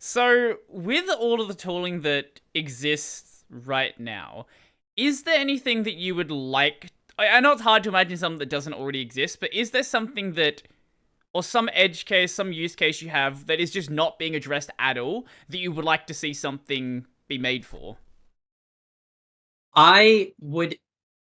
So, with all of the tooling that exists right now, is there anything that you would like? I know it's hard to imagine something that doesn't already exist, but is there something that, or some edge case, some use case you have that is just not being addressed at all that you would like to see something be made for? I would.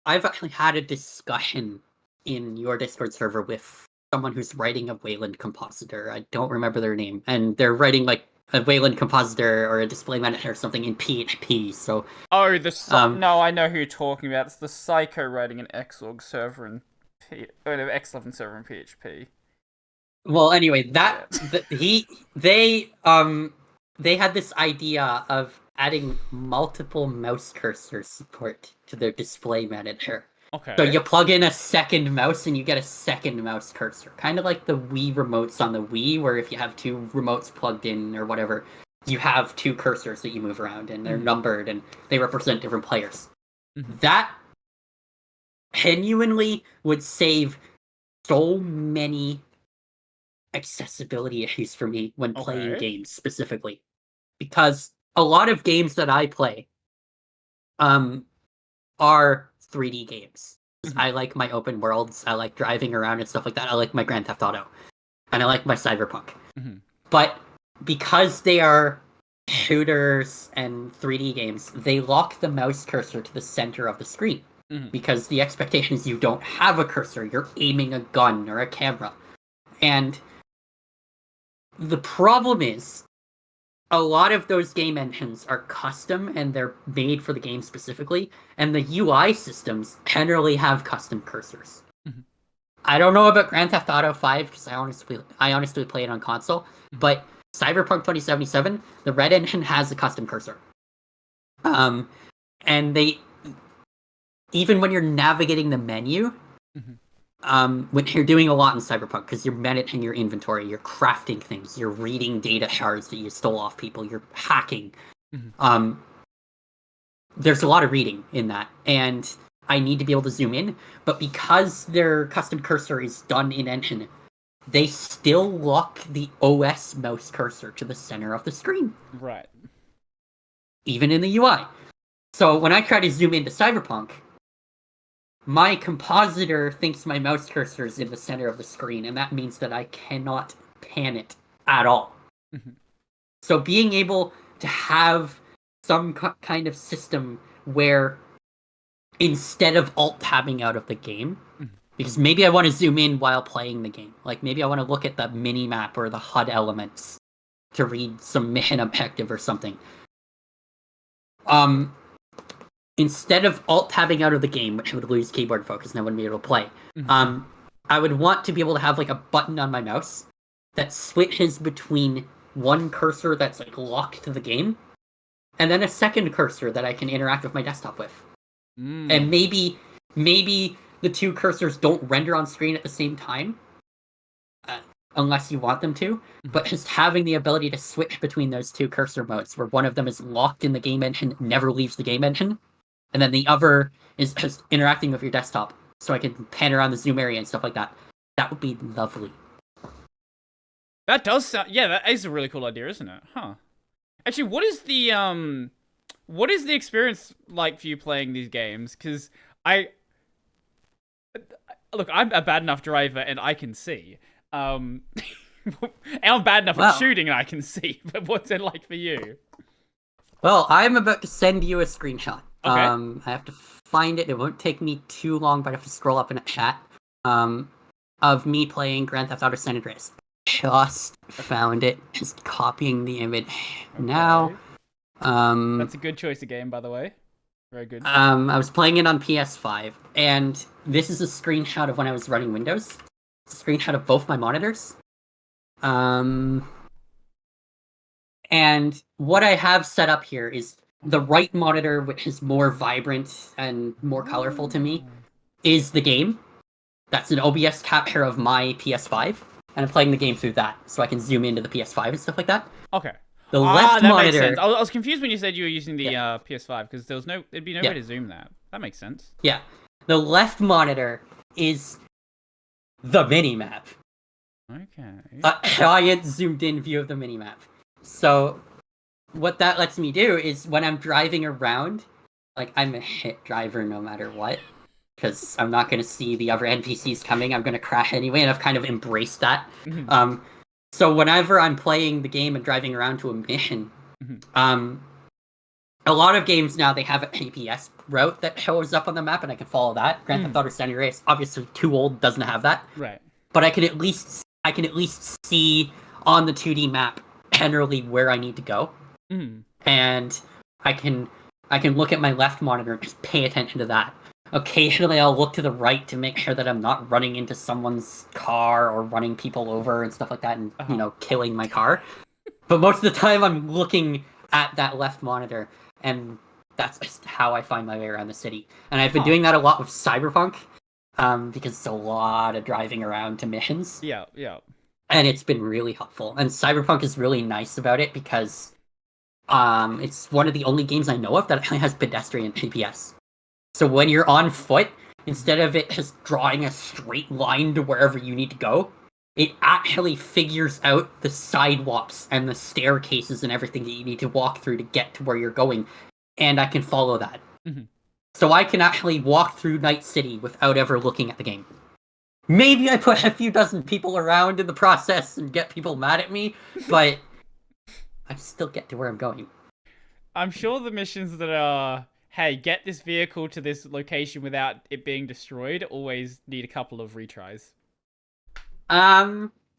I've actually had a discussion in your Discord server with someone who's writing a Wayland compositor. I don't remember their name, and they're writing like a Wayland compositor or a display manager or something in PHP. So, Oh, um, no, I know who you're talking about. It's the Psycho writing an Xorg server in X11 server in PHP. well, anyway, Yeah. they had this idea of adding multiple mouse cursor support to their display manager. So Okay. you plug in a second mouse and you get a second mouse cursor. Kind of like the Wii remotes on the Wii, where if you have two remotes plugged in or whatever, you have two cursors that you move around and they're numbered and they represent different players. That genuinely would save so many accessibility issues for me when playing Okay. games specifically. Because a lot of games that I play are 3D games. I like my open worlds. I like driving around and stuff like that. I like my Grand Theft Auto. And I like my Cyberpunk. But because they are shooters and 3D games, they lock the mouse cursor to the center of the screen. Because the expectation is you don't have a cursor. You're aiming a gun or a camera. And the problem is, a lot of those game engines are custom and they're made for the game specifically, and the UI systems generally have custom cursors. I don't know about Grand Theft Auto 5 because I honestly play it on console, but Cyberpunk 2077, the Red Engine has a custom cursor. And they, even when you're navigating the menu, when you're doing a lot in Cyberpunk, because you're managing your inventory, you're crafting things, you're reading data shards that you stole off people, you're hacking. There's a lot of reading in that, and I need to be able to zoom in, but because their custom cursor is done in engine, they still lock the OS mouse cursor to the center of the screen. Right. Even in the UI. So when I try to zoom into Cyberpunk, my compositor thinks my mouse cursor is in the center of the screen, and that means that I cannot pan it at all. So being able to have some kind of system where instead of alt-tabbing out of the game, because maybe I want to zoom in while playing the game. Like maybe I want to look at the mini-map or the HUD elements to read some mission objective or something. Instead of alt-tabbing out of the game, which would lose keyboard focus and I wouldn't be able to play, I would want to be able to have like a button on my mouse that switches between one cursor that's like locked to the game, and then a second cursor that I can interact with my desktop with. And maybe the two cursors don't render on screen at the same time, unless you want them to, but just having the ability to switch between those two cursor modes, where one of them is locked in the game engine, never leaves the game engine, and then the other is just interacting with your desktop, so I can pan around the zoom area and stuff like that. That would be lovely. That does sound... Yeah, that is a really cool idea, isn't it? Huh. Actually, what is the experience like for you playing these games? Because Look, I'm a bad enough driver and I can see. And I'm bad enough at shooting and I can see. But what's it like for you? Well, I'm about to send you a screenshot. Okay. I have to find it. It won't take me too long, but I have to scroll up in a chat. Of me playing Grand Theft Auto San Andreas. Just found it. Just copying the image now. That's a good choice of game, by the way. Very good. I was playing it on PS5, and this is a screenshot of when I was running Windows. It's a screenshot of both my monitors. And what I have set up here is the right monitor, which is more vibrant and more colorful to me, is the game. That's an OBS capture of my PS5, and I'm playing the game through that, so I can zoom into the PS5 and stuff like that. Okay. The left monitor... makes sense. I was confused when you said you were using the PS5, because there'd be no way to zoom that. That makes sense. Yeah. The left monitor is the minimap. Okay. A giant zoomed in view of the minimap. So what that lets me do is when I'm driving around, like I'm a hit driver no matter what, because I'm not going to see the other NPCs coming. I'm going to crash anyway, and I've kind of embraced that. Mhm. So whenever I'm playing the game and driving around to a mission, Mhm. a lot of games now they have a GPS route that shows up on the map, and I can follow that. Grand Theft Auto San Andreas, obviously too old, doesn't have that. Right. But I can at least see on the 2D map generally where I need to go, and I can look at my left monitor and just pay attention to that. Occasionally, I'll look to the right to make sure that I'm not running into someone's car or running people over and stuff like that, and killing my car. But most of the time, I'm looking at that left monitor, and that's just how I find my way around the city. And I've been doing that a lot with Cyberpunk, because it's a lot of driving around to missions. Yeah. And it's been really helpful. And Cyberpunk is really nice about it because it's one of the only games I know of that actually has pedestrian GPS. So when you're on foot, instead of it just drawing a straight line to wherever you need to go, it actually figures out the sidewalks and the staircases and everything that you need to walk through to get to where you're going. And I can follow that. So I can actually walk through Night City without ever looking at the game. Maybe I put a few dozen people around in the process and get people mad at me, but I still get to where I'm going. I'm sure the missions that are, hey, get this vehicle to this location without it being destroyed, always need a couple of retries.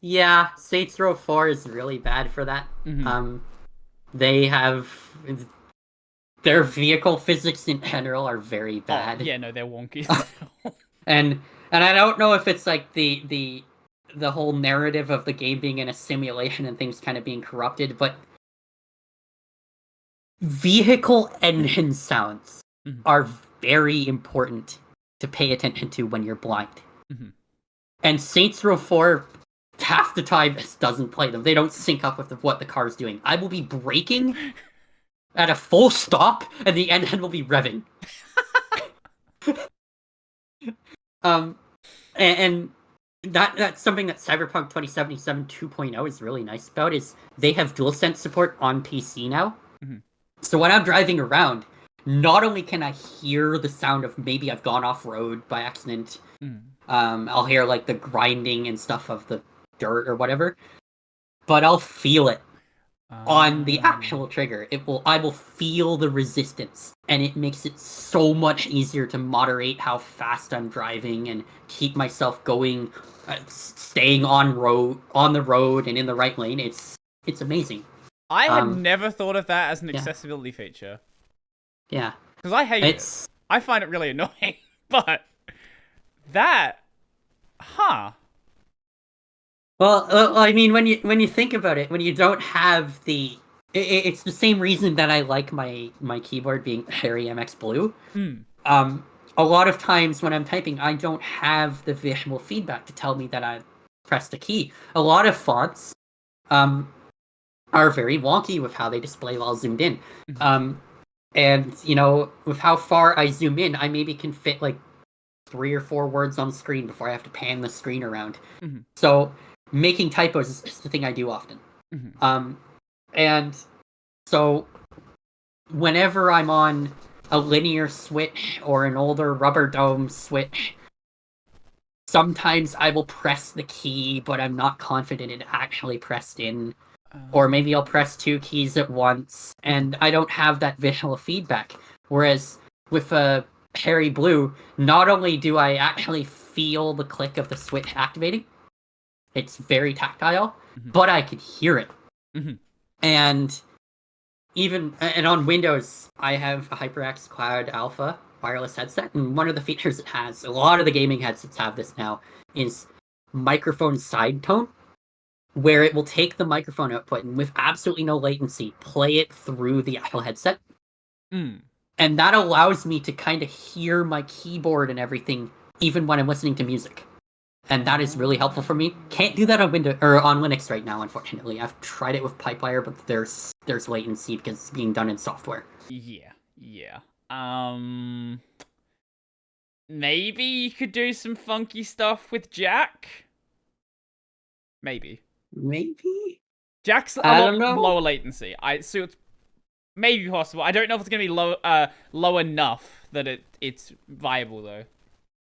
Yeah, Saints Row 4 is really bad for that. They have their vehicle physics in general are very bad. Oh, yeah, no, they're wonky. And I don't know if it's like the whole narrative of the game being in a simulation and things kind of being corrupted, but vehicle engine sounds are very important to pay attention to when you're blind. And Saints Row 4 half the time just doesn't play them. They don't sync up with what the car's doing. I will be braking at a full stop and the engine will be revving. And that's something that Cyberpunk 2077 2.0 is really nice about, is they have DualSense support on PC now. So when I'm driving around, not only can I hear the sound of maybe I've gone off-road by accident, I'll hear like the grinding and stuff of the dirt or whatever, but I'll feel it on the actual trigger. I will feel the resistance, and it makes it so much easier to moderate how fast I'm driving and keep myself going, staying on the road and in the right lane. It's amazing. I had never thought of that as an accessibility feature. Yeah. Because I hate it. I find it really annoying. But that, Well, I mean, when you think about it, when you don't have it's the same reason that I like my keyboard being Cherry MX Blue. A lot of times when I'm typing, I don't have the visual feedback to tell me that I pressed a key. A lot of fonts, are very wonky with how they display while zoomed in. And, with how far I zoom in, I maybe can fit like 3 or 4 words on screen before I have to pan the screen around. So making typos is the thing I do often. And so whenever I'm on a linear switch or an older rubber dome switch, sometimes I will press the key, but I'm not confident it actually pressed in. Or maybe I'll press 2 keys at once, and I don't have that visual feedback. Whereas with a Cherry Blue, not only do I actually feel the click of the switch activating, it's very tactile, but I can hear it. And on Windows, I have a HyperX Cloud Alpha wireless headset, and one of the features it has, a lot of the gaming headsets have this now, is microphone side tone, where it will take the microphone output and with absolutely no latency, play it through the actual headset. And that allows me to kind of hear my keyboard and everything, even when I'm listening to music. And that is really helpful for me. Can't do that on Windows or on Linux right now, unfortunately. I've tried it with Pipewire, but there's latency because it's being done in software. Yeah. Maybe you could do some funky stuff with Jack? Maybe. Maybe? Jack's a I lot don't know. lower latency. So it's maybe possible. I don't know if it's gonna be low enough that it's viable though.